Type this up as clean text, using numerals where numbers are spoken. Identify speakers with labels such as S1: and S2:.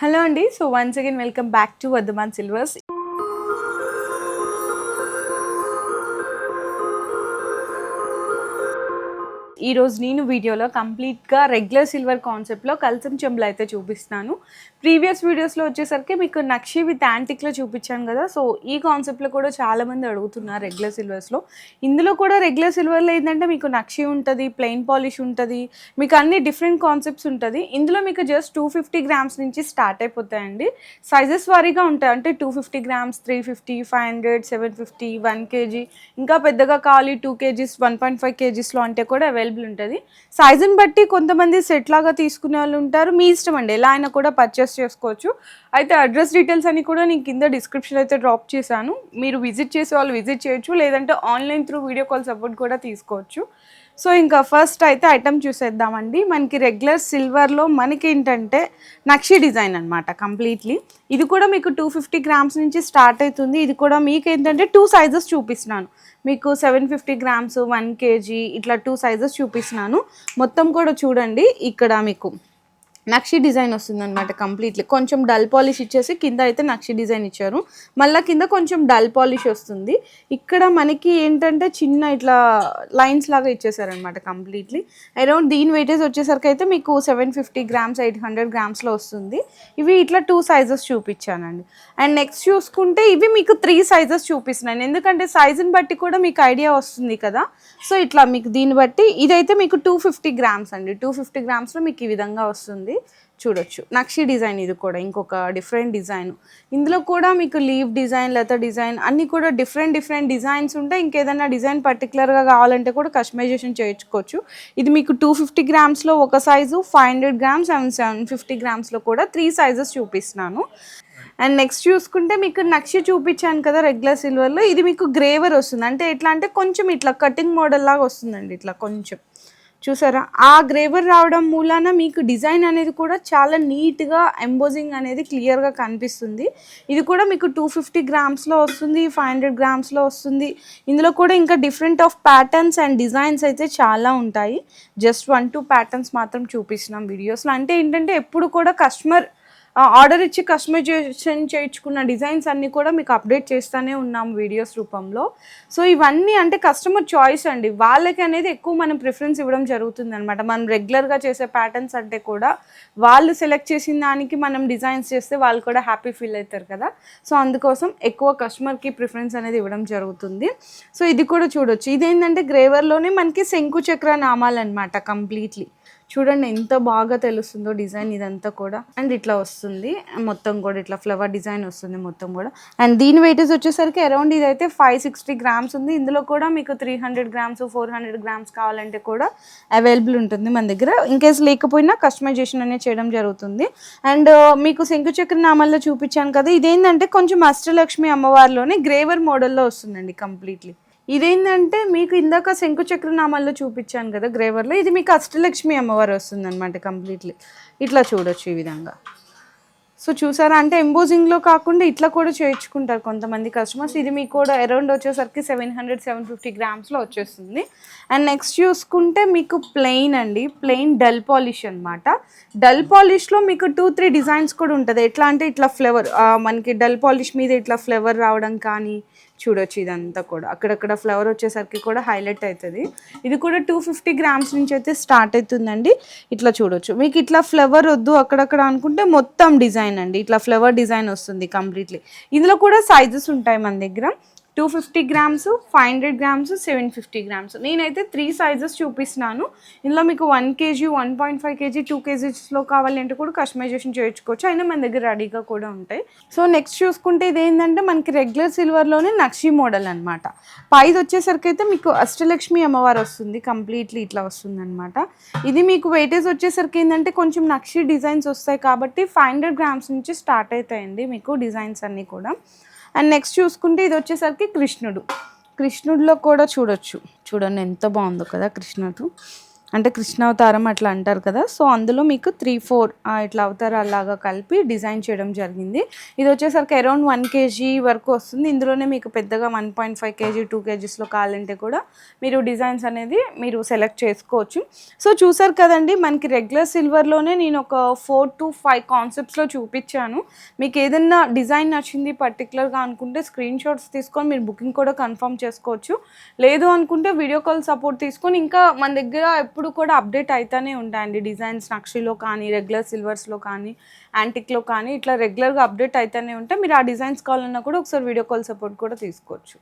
S1: Hello Andy, so once again welcome back to Vardhaman Silvers. ఈ రోజు నేను వీడియోలో కంప్లీట్గా రెగ్యులర్ సిల్వర్ కాన్సెప్ట్లో కల్చం చెంబులు అయితే చూపిస్తున్నాను. ప్రీవియస్ వీడియోస్లో వచ్చేసరికి మీకు నక్షి విత్ యాంటిక్లో చూపించాను కదా. సో ఈ కాన్సెప్ట్లో కూడా చాలామంది అడుగుతున్నారు రెగ్యులర్ సిల్వర్స్లో. ఇందులో కూడా రెగ్యులర్ సిల్వర్లో ఏంటంటే మీకు నక్షి ఉంటుంది, ప్లెయిన్ పాలిష్ ఉంటుంది, మీకు అన్ని డిఫరెంట్ కాన్సెప్ట్స్ ఉంటుంది. ఇందులో మీకు జస్ట్ 250 గ్రామ్స్ నుంచి స్టార్ట్ అయిపోతాయండి. సైజెస్ వారీగా ఉంటాయి, అంటే 250 గ్రామ్స్, 350, 500, 750, 1 kg, ఇంకా పెద్దగా కావాలి 2 kgs, 1.5 kgsలో అంటే కూడా అవైలబుల్ ఉంటుంది. సైజుని బట్టి కొంతమంది సెట్ లాగా తీసుకునే వాళ్ళు ఉంటారు, మీ ఇష్టం అండి, ఎలా అయినా కూడా పర్చేస్ చేసుకోవచ్చు. అయితే అడ్రస్ డీటెయిల్స్ అని కూడా నేను కింద డిస్క్రిప్షన్ అయితే డ్రాప్ చేశాను. మీరు విజిట్ చేసే వాళ్ళు విజిట్ చేయొచ్చు, లేదంటే online through video call support కూడా తీసుకోవచ్చు. సో ఇంకా ఫస్ట్ అయితే ఐటమ్ చూసేద్దామండి. మనకి రెగ్యులర్ సిల్వర్లో మనకి ఏంటంటే నక్షి డిజైన్ అనమాట కంప్లీట్లీ. ఇది కూడా మీకు 250 గ్రామ్స్ నుంచి స్టార్ట్ అవుతుంది. ఇది కూడా మీకు ఏంటంటే 2 సైజెస్ చూపిస్తున్నాను. మీకు 750 గ్రామ్స్, 1 kg ఇట్లా 2 సైజెస్ చూపిస్తున్నాను. మొత్తం కూడా చూడండి, ఇక్కడ మీకు నక్షి డిజైన్ వస్తుంది అనమాట కంప్లీట్లీ. కొంచెం డల్ పాలిష్ ఇచ్చేసి కింద అయితే నక్షి డిజైన్ ఇచ్చారు, మళ్ళీ కింద కొంచెం డల్ పాలిష్ వస్తుంది. ఇక్కడ మనకి ఏంటంటే చిన్న ఇట్లా లైన్స్ లాగా ఇచ్చేసారనమాట కంప్లీట్లీ. అరౌండ్ దీని వెయిటేజ్ వచ్చేసరికి అయితే మీకు 750 గ్రామ్స్, 800 గ్రామ్స్లో వస్తుంది. ఇవి ఇట్లా 2 సైజెస్ చూపించానండి. అండ్ నెక్స్ట్ చూసుకుంటే ఇవి మీకు 3 సైజెస్ చూపిస్తున్నాను, ఎందుకంటే సైజుని బట్టి కూడా మీకు ఐడియా వస్తుంది కదా. సో ఇట్లా మీకు దీన్ని బట్టి ఇదైతే మీకు 250 గ్రామ్స్ అండి. 250 గ్రామ్స్లో మీకు ఈ విధంగా వస్తుంది, చూడొచ్చు. నక్షి డిజైన్ ఇది కూడా ఇంకొక డిఫరెంట్ డిజైన్. ఇందులో కూడా మీకు లీవ్ డిజైన్, లెదర్ డిజైన్ అన్నీ కూడా డిఫరెంట్ డిజైన్స్ ఉంటాయి. ఇంకేదైనా డిజైన్ పర్టికులర్గా కావాలంటే కూడా కస్టమైజేషన్ చేయించుకోవచ్చు. ఇది మీకు 250 గ్రామ్స్లో ఒక సైజు, 500 గ్రామ్స్ అండ్ 750 గ్రామ్స్లో కూడా 3 సైజెస్ చూపిస్తున్నాను. అండ్ నెక్స్ట్ చూసుకుంటే మీకు నక్షి చూపించాను కదా రెగ్యులర్ సిల్వర్లో, ఇది మీకు గ్రేవర్ వస్తుంది. అంటే ఎట్లా అంటే కొంచెం ఇట్లా కటింగ్ మోడల్ లాగా వస్తుందండి, ఇట్లా కొంచెం చూసారా. ఆ గ్రేవర్ రావడం మూలాన మీకు డిజైన్ అనేది కూడా చాలా నీట్గా ఎంబోజింగ్ అనేది క్లియర్గా కనిపిస్తుంది. ఇది కూడా మీకు 250 గ్రామ్స్లో వస్తుంది, 500 గ్రామ్స్లో వస్తుంది. ఇందులో కూడా ఇంకా different of patterns and designs అయితే చాలా ఉంటాయి. జస్ట్ 1-2 ప్యాటర్న్స్ మాత్రం చూపిస్తున్నాం వీడియోస్లో. అంటే ఏంటంటే ఎప్పుడు కూడా కస్టమర్ ఆర్డర్ ఇచ్చి కస్టమైజేషన్ చేయించుకున్న డిజైన్స్ అన్నీ కూడా మీకు అప్డేట్ చేస్తూనే ఉన్నాం వీడియోస్ రూపంలో. సో ఇవన్నీ అంటే కస్టమర్ చాయిస్ అండి, వాళ్ళకి అనేది ఎక్కువ మనం ప్రిఫరెన్స్ ఇవ్వడం జరుగుతుంది అనమాట. మనం రెగ్యులర్గా చేసే ప్యాటర్న్స్ అంటే కూడా వాళ్ళు సెలెక్ట్ చేసిన దానికి మనం డిజైన్స్ చేస్తే వాళ్ళు కూడా హ్యాపీ ఫీల్ అవుతారు కదా. సో అందుకోసం ఎక్కువ కస్టమర్కి ప్రిఫరెన్స్ అనేది ఇవ్వడం జరుగుతుంది. సో ఇది కూడా చూడొచ్చు, ఇదేంటంటే గ్రేవర్లోనే మనకి శంకు చక్ర నామాలు అనమాట కంప్లీట్లీ. చూడండి ఎంత బాగా తెలుస్తుందో డిజైన్ ఇదంతా కూడా. అండ్ ఇట్లా వస్తుంది మొత్తం కూడా, ఇట్లా ఫ్లవర్ డిజైన్ వస్తుంది మొత్తం కూడా. అండ్ దీని వెయిటేజ్ వచ్చేసరికి అరౌండ్ ఇదైతే 560 గ్రామ్స్ ఉంది. ఇందులో కూడా మీకు 300 గ్రామ్స్, 400 గ్రామ్స్ కావాలంటే కూడా అవైలబుల్ ఉంటుంది మన దగ్గర. ఇన్కేస్ లేకపోయినా కస్టమైజేషన్ అనేది చేయడం జరుగుతుంది. అండ్ మీకు శంకుచక్ర నామాల్లో చూపించాను కదా, ఇదేంటంటే కొంచెం అష్టలక్ష్మి అమ్మవారిలోనే గ్రేవర్ మోడల్లో వస్తుందండి కంప్లీట్లీ. ఇదేంటంటే మీకు ఇందాక శంకుచక్ర నామాల్లో చూపించాను కదా గ్రేవర్లో, ఇది మీకు అష్టలక్ష్మి అమ్మవారు వస్తుంది అనమాట కంప్లీట్లీ. ఇట్లా చూడొచ్చు ఈ విధంగా. సో చూసారా, అంటే ఎంబోజింగ్లో కాకుండా ఇట్లా కూడా చేయించుకుంటారు కొంతమంది కస్టమర్స్. ఇది మీకు కూడా అరౌండ్ వచ్చేసరికి 700-750 గ్రామ్స్లో వచ్చేస్తుంది. అండ్ నెక్స్ట్ చూసుకుంటే మీకు ప్లెయిన్ అండి, ప్లెయిన్ డల్ పాలిష్ అనమాట. డల్ పాలిష్లో మీకు 2-3 డిజైన్స్ కూడా ఉంటుంది. ఎట్లా అంటే ఇట్లా ఫ్లవర్, మనకి డల్ పాలిష్ మీద ఇట్లా ఫ్లవర్ రావడం కానీ చూడొచ్చు. ఇదంతా కూడా అక్కడక్కడ ఫ్లవర్ వచ్చేసరికి కూడా హైలైట్ అవుతుంది. ఇది కూడా 250 గ్రామ్స్ నుంచి అయితే స్టార్ట్ అవుతుందండి. ఇట్లా చూడొచ్చు, మీకు ఇట్లా ఫ్లవర్ వద్దు అక్కడక్కడ అనుకుంటే మొత్తం డిజైన్ అండి, ఇట్లా ఫ్లవర్ డిజైన్ వస్తుంది కంప్లీట్లీ. ఇందులో కూడా సైజెస్ ఉంటాయి మన దగ్గర, 250 గ్రామ్స్, 500 గ్రామ్స్, 750 గ్రామ్స్. నేనైతే 3 సైజెస్ చూపిస్తున్నాను. ఇందులో మీకు 1 kg, 1.5 kg, 2 kgsలో కావాలి అంటే కూడా కస్టమైజేషన్ చేయించుకోవచ్చు, అయినా మన దగ్గర రెడీగా కూడా ఉంటాయి. సో నెక్స్ట్ చూసుకుంటే ఇదేంటంటే మనకి రెగ్యులర్ సిల్వర్లోనే నక్షి మోడల్ అనమాట. పైది వచ్చేసరికి అయితే మీకు అష్టలక్ష్మి అమ్మవారు వస్తుంది కంప్లీట్లీ, ఇట్లా వస్తుంది అనమాట. ఇది మీకు వెయిటేజ్ వచ్చేసరికి ఏంటంటే కొంచెం నక్షి డిజైన్స్ వస్తాయి కాబట్టి 500 గ్రామ్స్ నుంచి స్టార్ట్ అవుతాయండి మీకు డిజైన్స్ అన్నీ కూడా. అండ్ నెక్స్ట్ చూసుకుంటే ఇది వచ్చేసరికి కృష్ణుడిలో కూడా చూడొచ్చు. చూడండి ఎంత బాగుందో కదా కృష్ణుడు. అంటే కృష్ణావతారం అట్లా అంటారు కదా, సో అందులో మీకు 3-4 ఇట్లా అవతారాలాగా కలిపి డిజైన్ చేయడం జరిగింది. ఇది వచ్చేసరికి అరౌండ్ 1 కేజీ వరకు వస్తుంది. ఇందులోనే మీకు పెద్దగా 1.5 కేజీ 2 కేజీస్లో కావాలంటే కూడా మీరు డిజైన్స్ అనేది మీరు సెలెక్ట్ చేసుకోవచ్చు. సో చూసారు కదండి, మనకి రెగ్యులర్ సిల్వర్లోనే నేను ఒక 4 to 5 కాన్సెప్ట్స్లో చూపించాను. మీకు ఏదైనా డిజైన్ నచ్చింది పర్టికులర్గా అనుకుంటే స్క్రీన్ షాట్స్ తీసుకొని మీరు బుకింగ్ కూడా కన్ఫర్మ్ చేసుకోవచ్చు. లేదు అనుకుంటే వీడియో కాల్ సపోర్ట్ తీసుకొని, ఇంకా మన దగ్గర ఎప్పుడు కూడా అప్డేట్ అవుతూనే ఉంటాయండి డిజైన్స్, నక్షిలో కానీ రెగ్యులర్ సిల్వర్స్లో కానీ యాంటిక్లో కానీ ఇట్లా రెగ్యులర్గా అప్డేట్ అవుతూనే ఉంటాయి. మీరు ఆ డిజైన్స్ కావాలన్నా కూడా ఒకసారి వీడియో కాల్ సపోర్ట్ కూడా తీసుకోవచ్చు.